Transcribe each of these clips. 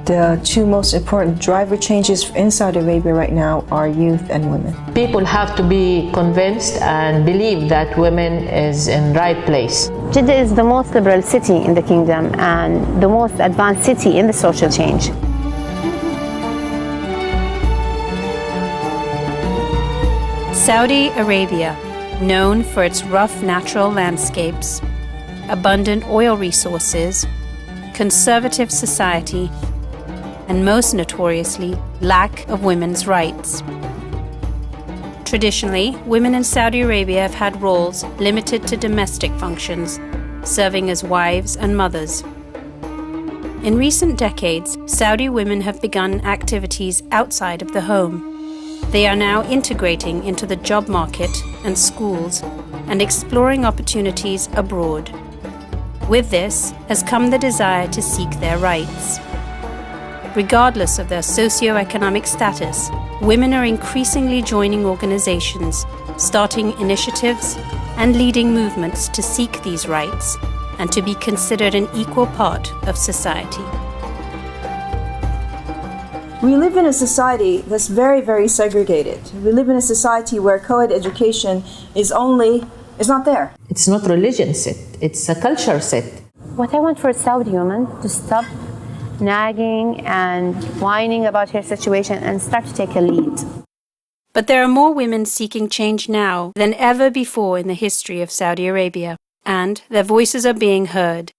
The two most important driver changes in Saudi Arabia right now are youth and women. People have to be convinced and believe that women is in right place. Jeddah is the most liberal city in the kingdom and the most advanced city in the social change. Saudi Arabia, known for its rough natural landscapes, abundant oil resources, conservative society, and most notoriously, lack of women's rights. Traditionally, women in Saudi Arabia have had roles limited to domestic functions, serving as wives and mothers. In recent decades, Saudi women have begun activities outside of the home. They are now integrating into the job market and schools and exploring opportunities abroad. With this has come the desire to seek their rights. Regardless of their socio-economic status, women are increasingly joining organizations, starting initiatives, and leading movements to seek these rights and to be considered an equal part of society. We live in a society that's very, very segregated. We live in a society where co-ed education is not there. It's not religion set, it's a culture set. What I want for a Saudi woman to stop nagging and whining about her situation and start to take a lead. But there are more women seeking change now than ever before in the history of Saudi Arabia, and their voices are being heard.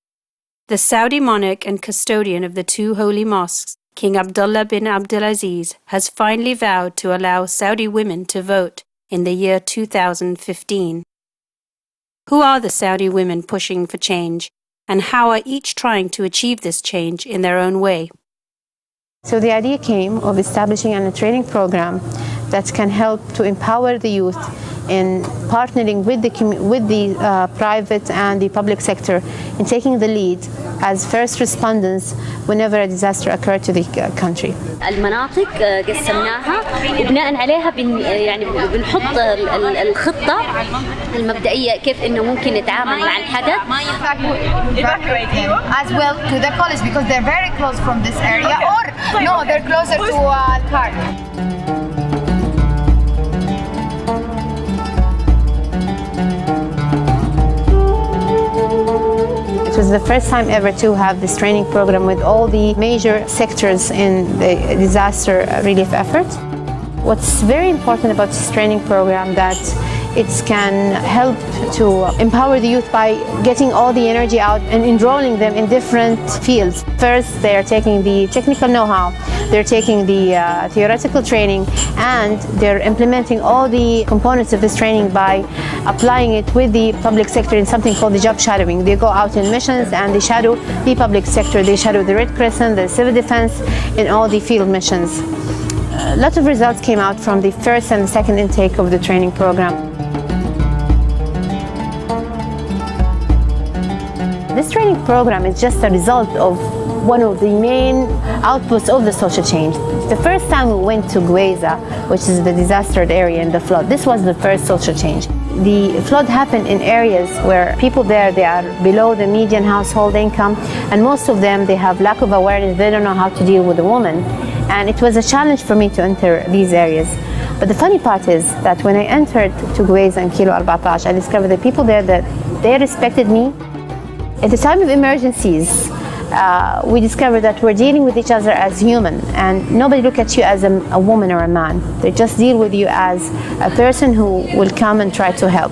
The Saudi monarch and custodian of the two holy mosques, King Abdullah bin Abdulaziz, has finally vowed to allow Saudi women to vote in the year 2015. Who are the Saudi women pushing for change, and how are each trying to achieve this change in their own way? So the idea came of establishing a training program that can help to empower the youth in partnering with the private and the public sector in taking the lead as first responders whenever a disaster occurred to the country. المناطق قسمناها وبناء عليها يعني بنحط الخطة المبدئية كيف إنه ممكن نتعامل مع الحدث. As well to the college because they're very close from this area, or no, they're closer to Al-Kharm. It was the first time ever to have this training program with all the major sectors in the disaster relief effort. What's very important about this training program that it can help to empower the youth by getting all the energy out and enrolling them in different fields. First, they are taking the technical know-how, they're taking the theoretical training, and they're implementing all the components of this training by applying it with the public sector in something called the job shadowing. They go out in missions and they shadow the public sector. They shadow the Red Crescent, the civil defense, in all the field missions. A lot of results came out from the first and the second intake of the training program. This training program is just a result of one of the main outputs of the social change. The first time we went to Gweza, which is the disastered area in the flood, this was the first social change. The flood happened in areas where people there, they are below the median household income, and most of them, they have lack of awareness, they don't know how to deal with a woman. And it was a challenge for me to enter these areas. But the funny part is that when I entered to Gweza and Kilo 14, I discovered that people there, that they respected me. At the time of emergencies, we discovered that we're dealing with each other as human, and nobody look at you as a woman or a man. They just deal with you as a person who will come and try to help.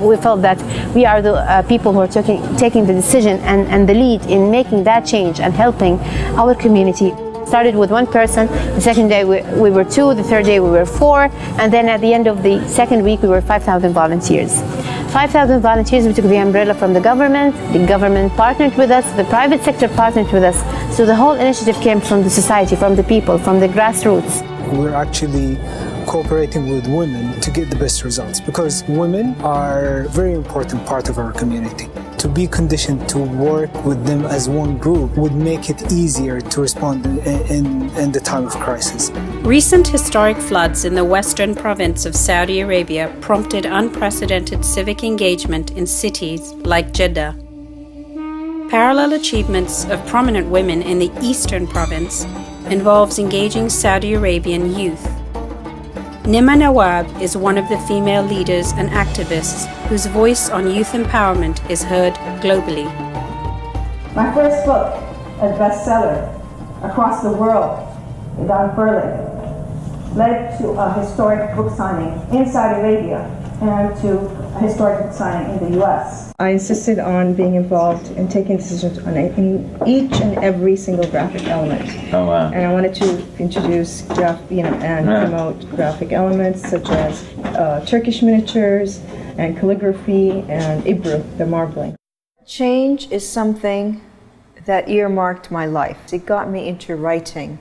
We felt that we are the people who are taking the decision and the lead in making that change and helping our community. Started with one person, the second day we were 2, the third day we were 4, and then at the end of the second week we were 5,000 volunteers. 5,000 volunteers, we took the umbrella from the government partnered with us, the private sector partnered with us, so the whole initiative came from the society, from the people, from the grassroots. We're actually cooperating with women to get the best results because women are a very important part of our community. To be conditioned to work with them as one group would make it easier to respond in the time of crisis. Recent historic floods in the western province of Saudi Arabia prompted unprecedented civic engagement in cities like Jeddah. Parallel achievements of prominent women in the Eastern Province involves engaging Saudi Arabian youth. Nimah Nawab is one of the female leaders and activists whose voice on youth empowerment is heard globally. My first book, a bestseller across the world, in Berlin, led to a historic book signing in Saudi Arabia and to a historic book signing in the US. I insisted on being involved and taking decisions on each and every single graphic element. Oh, wow. And I wanted to introduce and promote graphic elements such as Turkish miniatures and calligraphy and Ibru, the marbling. Change is something that earmarked my life. It got me into writing.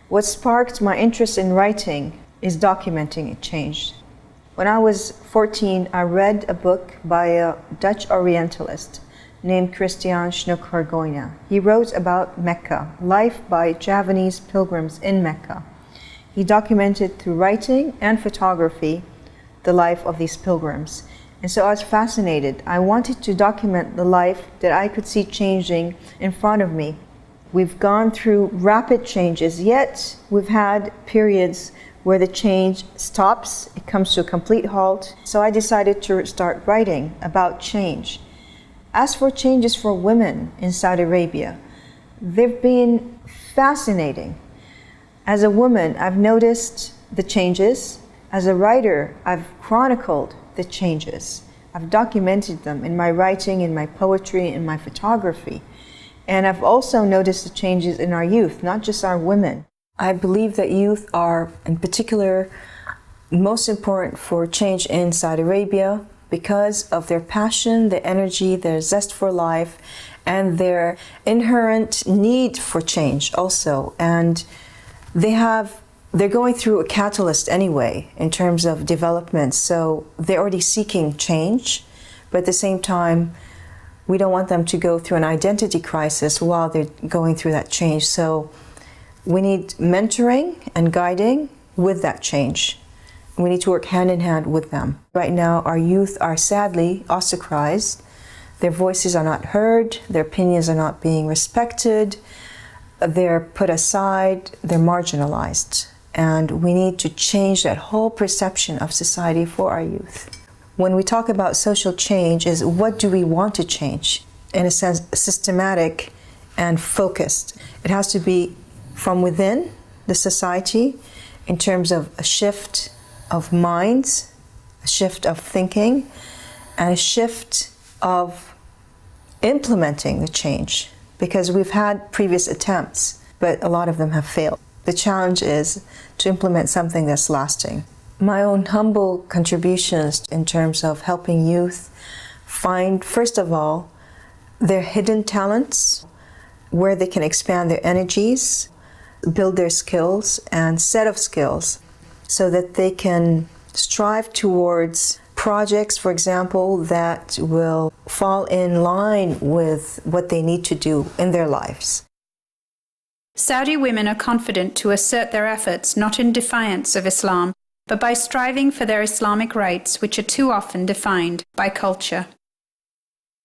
What sparked my interest in writing is documenting a change. When I was 14, I read a book by a Dutch Orientalist named Christian Schnoek-Hergoyna. He wrote about Mecca, life by Javanese pilgrims in Mecca. He documented through writing and photography the life of these pilgrims. And so I was fascinated. I wanted to document the life that I could see changing in front of me. We've gone through rapid changes, yet we've had periods where the change stops, it comes to a complete halt. So I decided to start writing about change. As for changes for women in Saudi Arabia, they've been fascinating. As a woman, I've noticed the changes. As a writer, I've chronicled the changes. I've documented them in my writing, in my poetry, in my photography. And I've also noticed the changes in our youth, not just our women. I believe that youth are, in particular, most important for change in Saudi Arabia because of their passion, their energy, their zest for life, and their inherent need for change also. And they're going through a catalyst anyway in terms of development. So they're already seeking change, but at the same time, we don't want them to go through an identity crisis while they're going through that change. So we need mentoring and guiding with that change. We need to work hand in hand with them. Right now, our youth are sadly ostracized. Their voices are not heard, their opinions are not being respected, they're put aside, they're marginalized. And we need to change that whole perception of society for our youth. When we talk about social change, is what do we want to change? In a sense, systematic and focused. It has to be from within the society in terms of a shift of minds, a shift of thinking, and a shift of implementing the change. Because we've had previous attempts, but a lot of them have failed. The challenge is to implement something that's lasting. My own humble contributions in terms of helping youth find, first of all, their hidden talents, where they can expand their energies, build their skills and set of skills so that they can strive towards projects, for example, that will fall in line with what they need to do in their lives. Saudi women are confident to assert their efforts not in defiance of Islam, but by striving for their Islamic rights, which are too often defined by culture.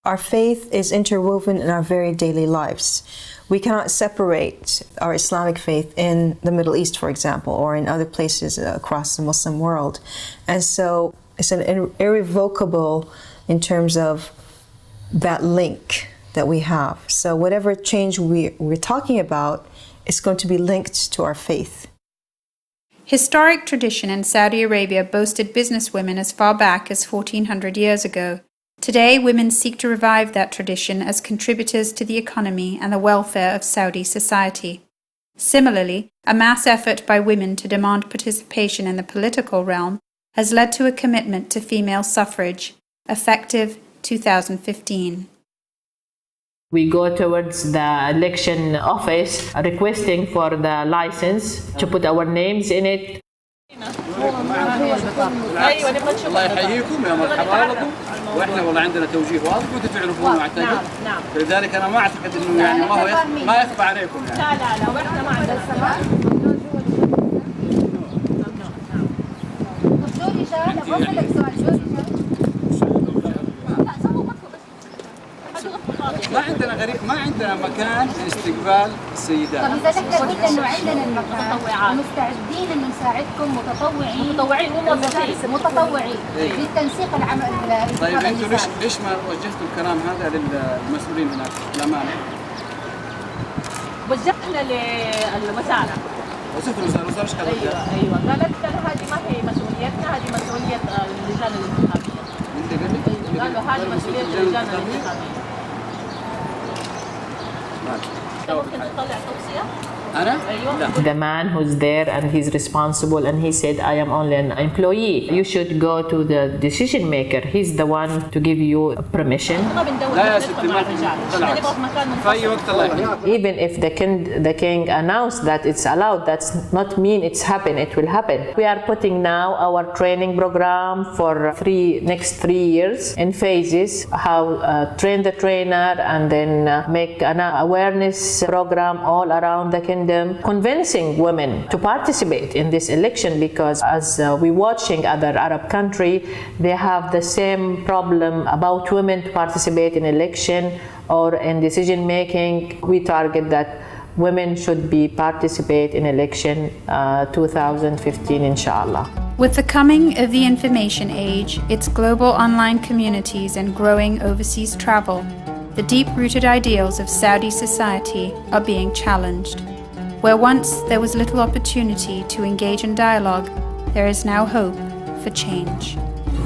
Our faith is interwoven in our very daily lives. We cannot separate our Islamic faith in the Middle East, for example, or in other places across the Muslim world. And so it's an irrevocable in terms of that link that we have. So whatever change we're talking about is going to be linked to our faith. Historic tradition in Saudi Arabia boasted businesswomen as far back as 1400 years ago. Today, women seek to revive that tradition as contributors to the economy and the welfare of Saudi society. Similarly, a mass effort by women to demand participation in the political realm has led to a commitment to female suffrage, effective 2015. We go towards the election office requesting for the license to put our names in it. الله يحييكم يا مرحبا بكم واحنا والله عندنا توجيه واضح وانتم تعرفون واعتقد فلذلك انا ما اعتقد انه يعني ما يخفى عليكم يعني. لا واحنا ما عندنا ما عندنا غريب، ما عندنا مكان لاستقبال السيدات. طب إذا نحن قلنا إنه عندنا المكان ومستعدين إنه نساعدكم متطوعين متطوعين للتنسيق العمل. طيب أنتم ليش ما وجهتوا الكلام هذا للمسؤولين هناك الأمانة؟ وجهنا للوزارة. وصلت الوزارة ايش قالت؟ ايوه قالت هذه ما هي مسؤوليتنا، هذه مسؤولية اللجان الانتخابية. قالوا هذه مسؤولية اللجان الانتخابية. ممكن تطلع توصية؟ The man who's there and he's responsible and he said, I am only an employee. You should go to the decision maker. He's the one to give you permission. Even if the king announced that it's allowed, that's not mean it's happen. It will happen. We are putting now our training program for next 3 years in phases. How train the trainer and then make an awareness program all around the kingdom. Convincing women to participate in this election, because as we're watching other Arab countries, they have the same problem about women to participate in election or in decision making. We target that women should be participate in election 2015, inshallah. With the coming of the information age, its global online communities and growing overseas travel, the deep-rooted ideals of Saudi society are being challenged. Where once there was little opportunity to engage in dialogue, there is now hope for change.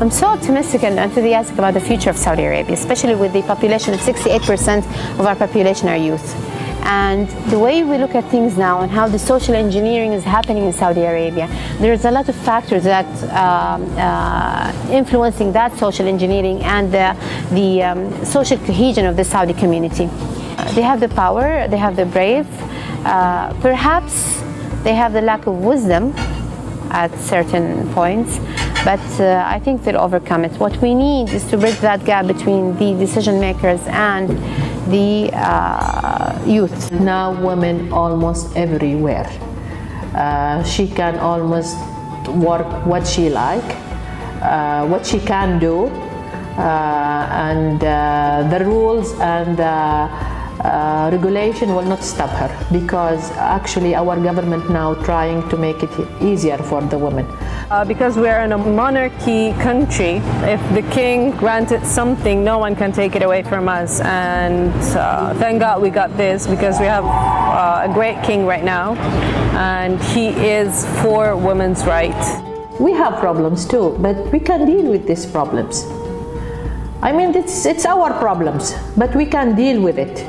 I'm so optimistic and enthusiastic about the future of Saudi Arabia, especially with the population of 68% of our population are youth. And the way we look at things now and how the social engineering is happening in Saudi Arabia, there's a lot of factors that influencing that social engineering and the social cohesion of the Saudi community. They have the power, they have the brave. Perhaps they have the lack of wisdom at certain points, but I think they'll overcome it. What we need is to bridge that gap between the decision makers and the youth. Now women almost everywhere. She can almost work what she like, what she can do, and the rules and regulation will not stop her, because actually our government now trying to make it easier for the women. Because we're in a monarchy country, if the king granted something, no one can take it away from us. And thank God we got this, because we have a great king right now, and he is for women's rights. We have problems too, but we can deal with these problems. I mean, it's our problems, but we can deal with it.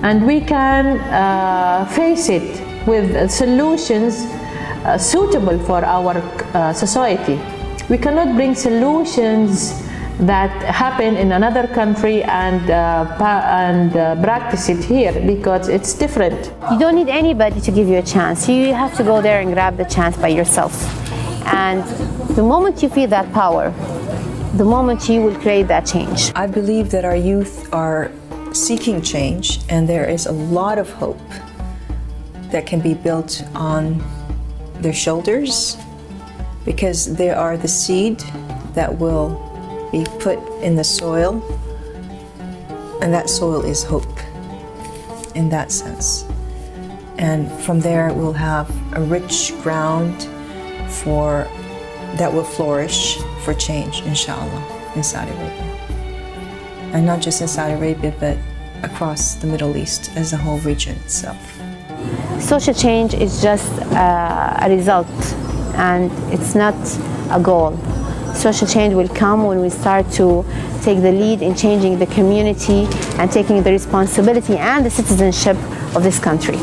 And we can face it with solutions suitable for our society. We cannot bring solutions that happen in another country and practice it here, because it's different. You don't need anybody to give you a chance. You have to go there and grab the chance by yourself. And the moment you feel that power, the moment you will create that change. I believe that our youth are seeking change, and there is a lot of hope that can be built on their shoulders, because they are the seed that will be put in the soil, and that soil is hope in that sense. And from there we'll have a rich ground that will flourish for change, inshallah, in Saudi Arabia. And not just in Saudi Arabia, but across the Middle East as a whole region itself. Social change is just a result, and it's not a goal. Social change will come when we start to take the lead in changing the community and taking the responsibility and the citizenship of this country.